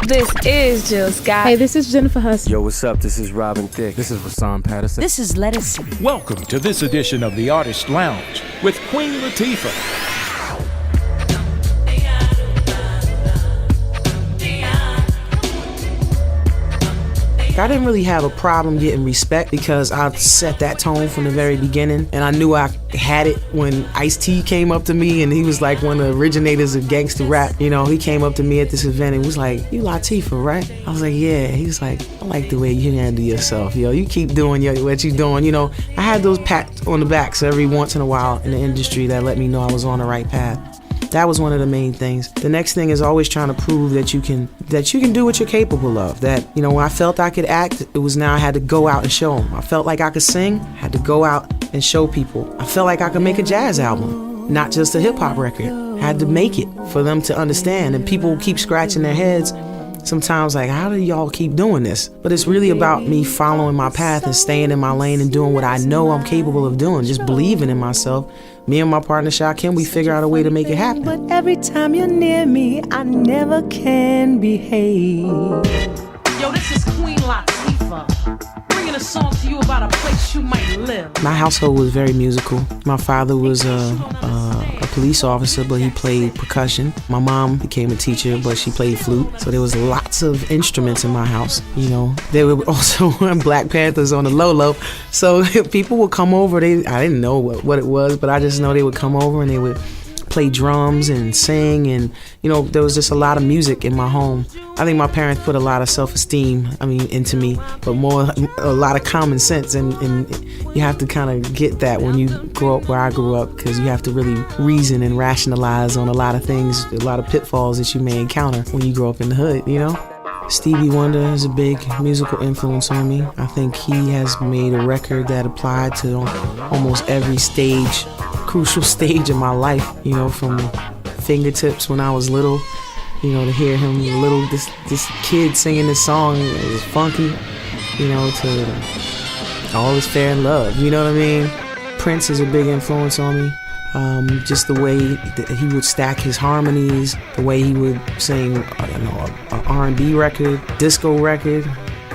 This is Jill Scott. Hey, this is Jennifer Huss. Yo, what's up? This is Robin Thicke. This is Rasan Patterson. This is Latifah. Welcome to this edition of the Artist Lounge with Queen Latifah. I didn't really have a problem getting respect because I set that tone from the very beginning, and I knew I had it when Ice-T came up to me, and he was like one of the originators of gangster rap. You know, he came up to me at this event and was like, "You Latifah, right?" I was like, "Yeah." He was like, "I like the way you handle yourself, yo. You keep doing what you doing." You know, I had those pats on the backs every once in a while in the industry that let me know I was on the right path. That was one of the main things. The next thing is always trying to prove that you can do what you're capable of. That, you know, when I felt I could act, it was now I had to go out and show them. I felt like I could sing, I had to go out and show people. I felt like I could make a jazz album, not just a hip hop record. I had to make it for them to understand. And people keep scratching their heads sometimes like, how do y'all keep doing this? But it's really about me following my path and staying in my lane and doing what I know I'm capable of doing, just believing in myself. Me and my partner, Shakim, we figure out a way to make it happen. But every time you're near me, I never can behave. Yo, this is Queen Latifah, bringing a song to you about a place you might live. My household was very musical. My father was a police officer, but he played percussion. My mom became a teacher, but she played flute. So there was lots of instruments in my house. You know, there were also Black Panthers on the low. So people would come over. I didn't know what it was, but I just know they would come over and they would play drums and sing, and you know, there was just a lot of music in my home. I think my parents put a lot of self-esteem, into me, but more a lot of common sense, and you have to kind of get that when you grow up where I grew up, because you have to really reason and rationalize on a lot of things, a lot of pitfalls that you may encounter when you grow up in the hood, you know? Stevie Wonder is a big musical influence on me. I think he has made a record that applied to almost every stage, crucial stage of my life, you know, from fingertips when I was little, you know, to hear him this kid singing this song, it was funky, you know, to All Is Fair in Love, you know what I mean? Prince is a big influence on me. Just the way that he would stack his harmonies, the way he would sing, an R&B record, disco record,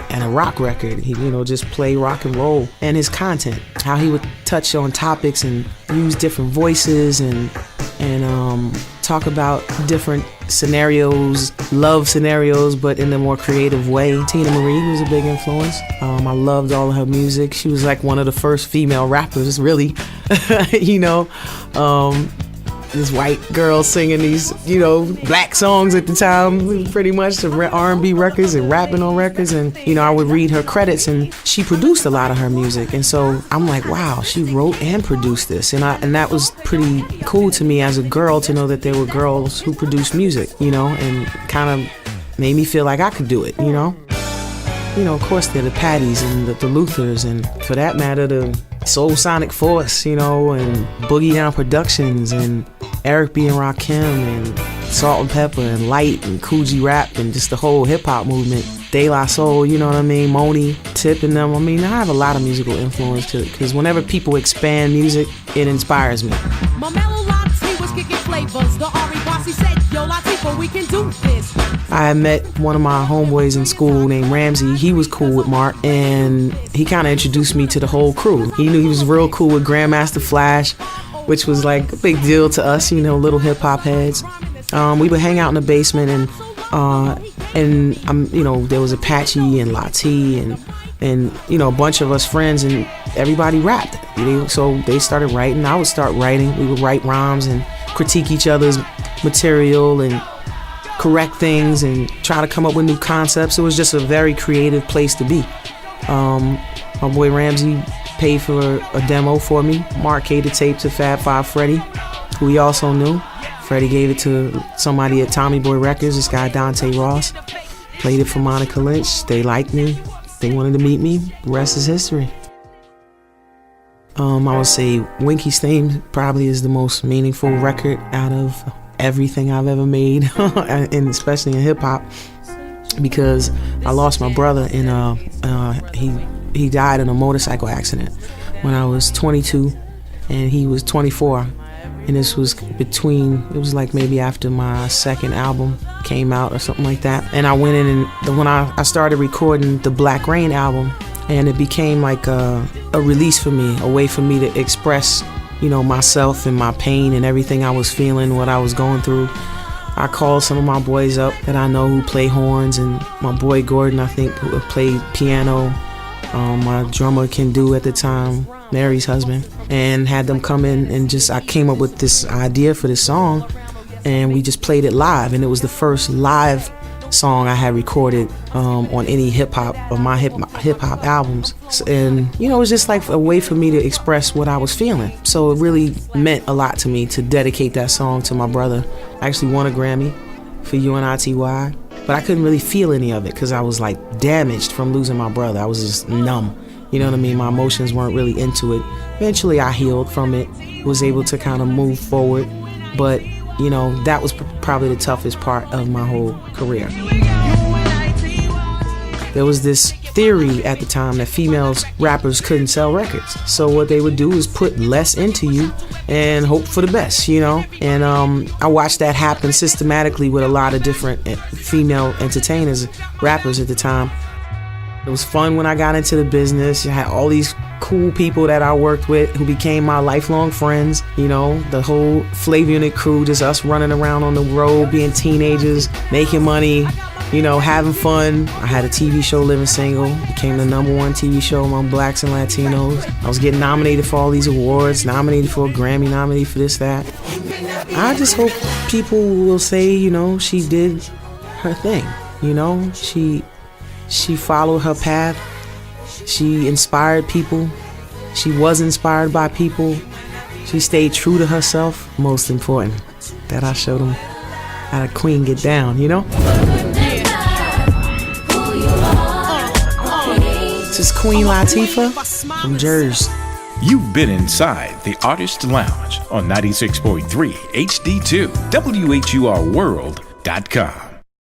and a rock record. He, you know, just play rock and roll. And his content, how he would touch on topics and use different voices and talk about different scenarios, love scenarios, but in a more creative way. Tina Marie was a big influence. I loved all of her music. She was like one of the first female rappers, really. You know, this white girl singing these, you know, black songs at the time, pretty much, the R&B records and rapping on records. And, you know, I would read her credits, and she produced a lot of her music. And so I'm like, wow, she wrote and produced this. And that was pretty cool to me as a girl to know that there were girls who produced music, you know, and kind of made me feel like I could do it, you know. You know, of course, they're the Patties and the Luthers, and for that matter, the Soul Sonic Force, you know, and Boogie Down Productions, and Eric B. and Rakim, and Salt and Pepper, and Light, and Coogee Rap, and just the whole hip-hop movement. De La Soul, you know what I mean? Moni, Tip, and them. I mean, I have a lot of musical influence to it, because whenever people expand music, it inspires me. My mellow Latifah was kicking flavors. The Ari Bossy said, yo, Latifah, we can do this. I had met one of my homeboys in school named Ramsey. He was cool with Mark, and he kind of introduced me to the whole crew. He knew he was real cool with Grandmaster Flash, which was like a big deal to us, you know, little hip hop heads. We would hang out in the basement, and you know, there was Apache and Latifah and you know, a bunch of us friends, and everybody rapped. So they started writing. I would start writing. We would write rhymes and critique each other's material and correct things and try to come up with new concepts. It was just a very creative place to be. My boy Ramsey paid for a demo for me. Mark gave the tape to Fab Five Freddy, who he also knew. Freddie gave it to somebody at Tommy Boy Records, this guy Dante Ross. Played it for Monica Lynch. They liked me. They wanted to meet me. The rest is history. I would say Winky's Theme probably is the most meaningful record out of everything I've ever made, and especially in hip hop, because I lost my brother in he died in a motorcycle accident when I was 22 and he was 24. And this was it was like maybe after my second album came out or something like that. And I went in and when I started recording the Black Rain album, and it became like a release for me, a way for me to express, you know, myself and my pain and everything I was feeling, what I was going through. I called some of my boys up that I know who play horns, and my boy Gordon, I think, who played piano. My drummer Kendu at the time, Mary's husband, and had them come in and I came up with this idea for this song, and we just played it live, and it was the first live song I had recorded on any hip-hop of my hip-hop albums. And you know, it was just like a way for me to express what I was feeling. So it really meant a lot to me to dedicate that song to my brother. I actually won a Grammy for UNITY, but I couldn't really feel any of it because I was like damaged from losing my brother. I was just numb, you know what I mean? My emotions weren't really into it. Eventually I healed from it, was able to kind of move forward, but you know, that was probably the toughest part of my whole career. There was this theory at the time that rappers couldn't sell records. So what they would do is put less into you and hope for the best, you know? And I watched that happen systematically with a lot of different female entertainers, rappers at the time. It was fun when I got into the business. I had all these cool people that I worked with who became my lifelong friends. You know, the whole Flavor Unit crew, just us running around on the road, being teenagers, making money, you know, having fun. I had a TV show, Living Single, became the #1 TV show among blacks and Latinos. I was getting nominated for all these awards, nominated for a Grammy, nominated for this, that. I just hope people will say, you know, she did her thing. You know, she followed her path. She inspired people. She was inspired by people. She stayed true to herself. Most important, that I showed them how the queen get down, you know? This is Queen Latifah from Jersey. You've been inside the Artist Lounge on 96.3 HD2 WHUR-WORLD.com.